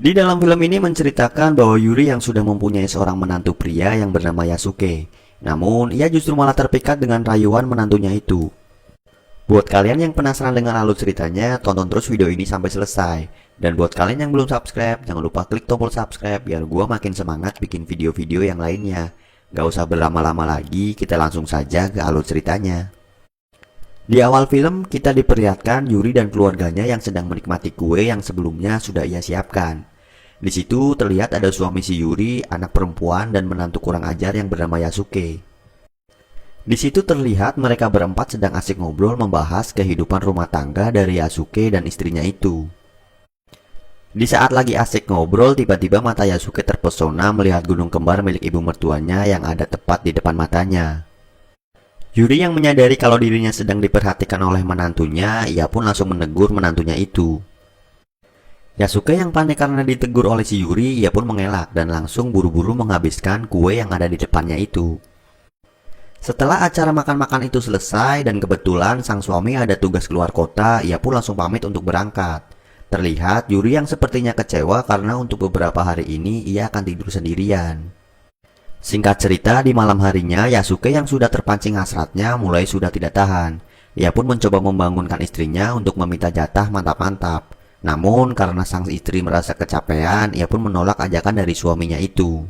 Di dalam film ini menceritakan bahwa Yuri yang sudah mempunyai seorang menantu pria yang bernama Yasuke. Namun, ia justru malah terpikat dengan rayuan menantunya itu. Buat kalian yang penasaran dengan alur ceritanya, tonton terus video ini sampai selesai. Dan buat kalian yang belum subscribe, jangan lupa klik tombol subscribe biar gua makin semangat bikin video-video yang lainnya. Gak usah berlama-lama lagi, kita langsung saja ke alur ceritanya. Di awal film, kita diperlihatkan Yuri dan keluarganya yang sedang menikmati kue yang sebelumnya sudah ia siapkan. Di situ terlihat ada suami si Yuri, anak perempuan dan menantu kurang ajar yang bernama Yasuke. Di situ terlihat mereka berempat sedang asik ngobrol membahas kehidupan rumah tangga dari Yasuke dan istrinya itu. Di saat lagi asik ngobrol, tiba-tiba mata Yasuke terpesona melihat gunung kembar milik ibu mertuanya yang ada tepat di depan matanya. Yuri yang menyadari kalau dirinya sedang diperhatikan oleh menantunya, ia pun langsung menegur menantunya itu. Yasuke yang panik karena ditegur oleh si Yuri, ia pun mengelak dan langsung buru-buru menghabiskan kue yang ada di depannya itu. Setelah acara makan-makan itu selesai dan kebetulan sang suami ada tugas keluar kota, ia pun langsung pamit untuk berangkat. Terlihat Yuri yang sepertinya kecewa karena untuk beberapa hari ini ia akan tidur sendirian. Singkat cerita, di malam harinya Yasuke yang sudah terpancing hasratnya mulai sudah tidak tahan. Ia pun mencoba membangunkan istrinya untuk meminta jatah mantap-mantap. Namun karena sang istri merasa kecapean, ia pun menolak ajakan dari suaminya itu.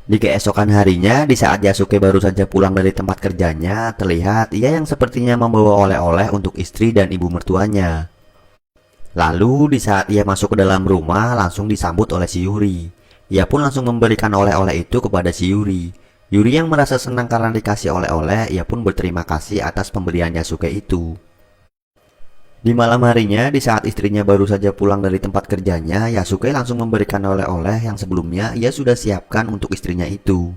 Di keesokan harinya, di saat Yasuke baru saja pulang dari tempat kerjanya, terlihat ia yang sepertinya membawa oleh-oleh untuk istri dan ibu mertuanya. Lalu di saat ia masuk ke dalam rumah, langsung disambut oleh si Yuri. Ia pun langsung memberikan oleh-oleh itu kepada si Yuri. Yuri yang merasa senang karena dikasih oleh-oleh, ia pun berterima kasih atas pemberian Yasuke itu. Di malam harinya, di saat istrinya baru saja pulang dari tempat kerjanya, Yasuke langsung memberikan oleh-oleh yang sebelumnya ia sudah siapkan untuk istrinya itu.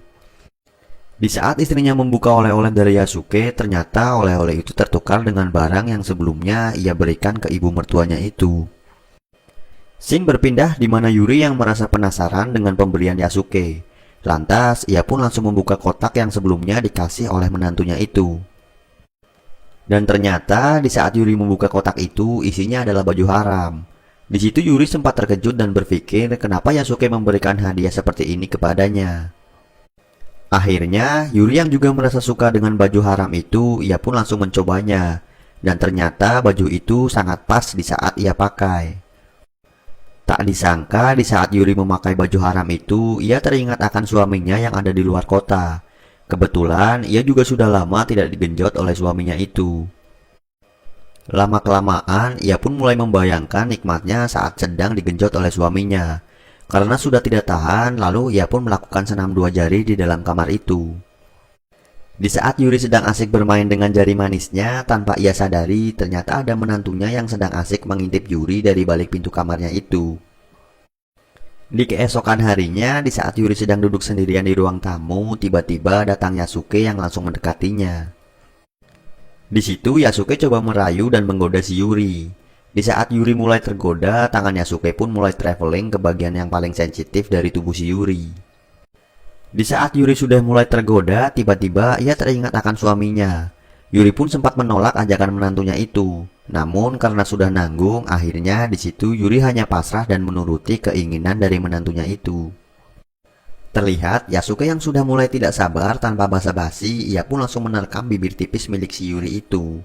Di saat istrinya membuka oleh-oleh dari Yasuke, ternyata oleh-oleh itu tertukar dengan barang yang sebelumnya ia berikan ke ibu mertuanya itu. Scene berpindah di mana Yuri yang merasa penasaran dengan pemberian Yasuke. Lantas, ia pun langsung membuka kotak yang sebelumnya dikasih oleh menantunya itu. Dan ternyata di saat Yuri membuka kotak itu, isinya adalah baju haram. Di situ Yuri sempat terkejut dan berpikir kenapa Yasuke memberikan hadiah seperti ini kepadanya. Akhirnya, Yuri yang juga merasa suka dengan baju haram itu, ia pun langsung mencobanya. Dan ternyata baju itu sangat pas di saat ia pakai. Tak disangka di saat Yuri memakai baju haram itu, ia teringat akan suaminya yang ada di luar kota. Kebetulan, ia juga sudah lama tidak digenjot oleh suaminya itu. Lama-kelamaan, ia pun mulai membayangkan nikmatnya saat sedang digenjot oleh suaminya. Karena sudah tidak tahan, lalu ia pun melakukan senam dua jari di dalam kamar itu. Di saat Yuri sedang asik bermain dengan jari manisnya, tanpa ia sadari, ternyata ada menantunya yang sedang asik mengintip Yuri dari balik pintu kamarnya itu. Di keesokan harinya, di saat Yuri sedang duduk sendirian di ruang tamu, tiba-tiba datang Yasuke yang langsung mendekatinya. Di situ Yasuke coba merayu dan menggoda si Yuri. Di saat Yuri mulai tergoda, tangan Yasuke pun mulai traveling ke bagian yang paling sensitif dari tubuh si Yuri. Di saat Yuri sudah mulai tergoda, tiba-tiba ia teringat akan suaminya. Yuri pun sempat menolak ajakan menantunya itu. Namun karena sudah nanggung, akhirnya di situ Yuri hanya pasrah dan menuruti keinginan dari menantunya itu. Terlihat Yasuke yang sudah mulai tidak sabar tanpa basa-basi, ia pun langsung menerkam bibir tipis milik si Yuri itu.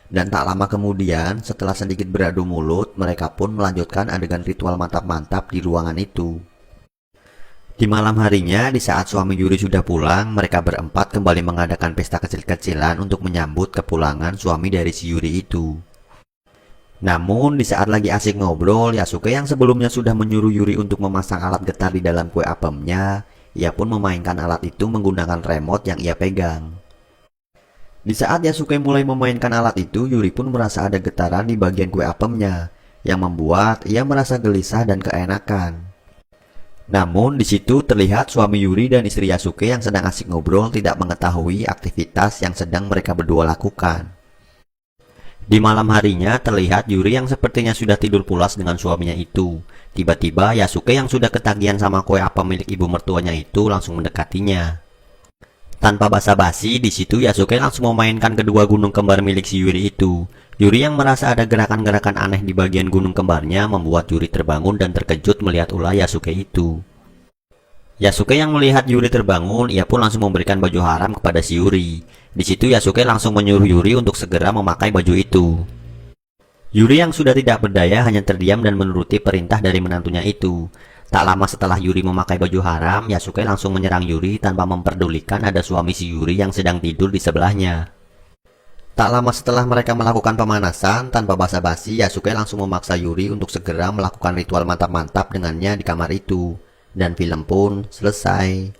Dan tak lama kemudian, setelah sedikit beradu mulut, mereka pun melanjutkan adegan ritual mantap-mantap di ruangan itu. Di malam harinya, di saat suami Yuri sudah pulang, mereka berempat kembali mengadakan pesta kecil-kecilan untuk menyambut kepulangan suami dari si Yuri itu. Namun, di saat lagi asik ngobrol, Yasuke yang sebelumnya sudah menyuruh Yuri untuk memasang alat getar di dalam kue apemnya, ia pun memainkan alat itu menggunakan remote yang ia pegang. Di saat Yasuke mulai memainkan alat itu, Yuri pun merasa ada getaran di bagian kue apemnya, yang membuat ia merasa gelisah dan keenakan. Namun di situ terlihat suami Yuri dan istri Yasuke yang sedang asik ngobrol tidak mengetahui aktivitas yang sedang mereka berdua lakukan. Di malam harinya terlihat Yuri yang sepertinya sudah tidur pulas dengan suaminya itu. Tiba-tiba Yasuke yang sudah ketagihan sama kue apem milik ibu mertuanya itu langsung mendekatinya. Tanpa basa-basi, di situ Yasuke langsung memainkan kedua gunung kembar milik si Yuri itu. Yuri yang merasa ada gerakan-gerakan aneh di bagian gunung kembarnya membuat Yuri terbangun dan terkejut melihat ulah Yasuke itu. Yasuke yang melihat Yuri terbangun, ia pun langsung memberikan baju haram kepada si Yuri. Di situ Yasuke langsung menyuruh Yuri untuk segera memakai baju itu. Yuri yang sudah tidak berdaya hanya terdiam dan menuruti perintah dari menantunya itu. Tak lama setelah Yuri memakai baju haram, Yasuke langsung menyerang Yuri tanpa memperdulikan ada suami si Yuri yang sedang tidur di sebelahnya. Tak lama setelah mereka melakukan pemanasan, tanpa basa-basi, Yasuke langsung memaksa Yuri untuk segera melakukan ritual mantap-mantap dengannya di kamar itu. Dan film pun selesai.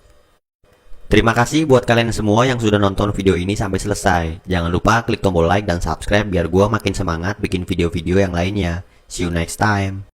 Terima kasih buat kalian semua yang sudah nonton video ini sampai selesai. Jangan lupa klik tombol like dan subscribe biar gua makin semangat bikin video-video yang lainnya. See you next time.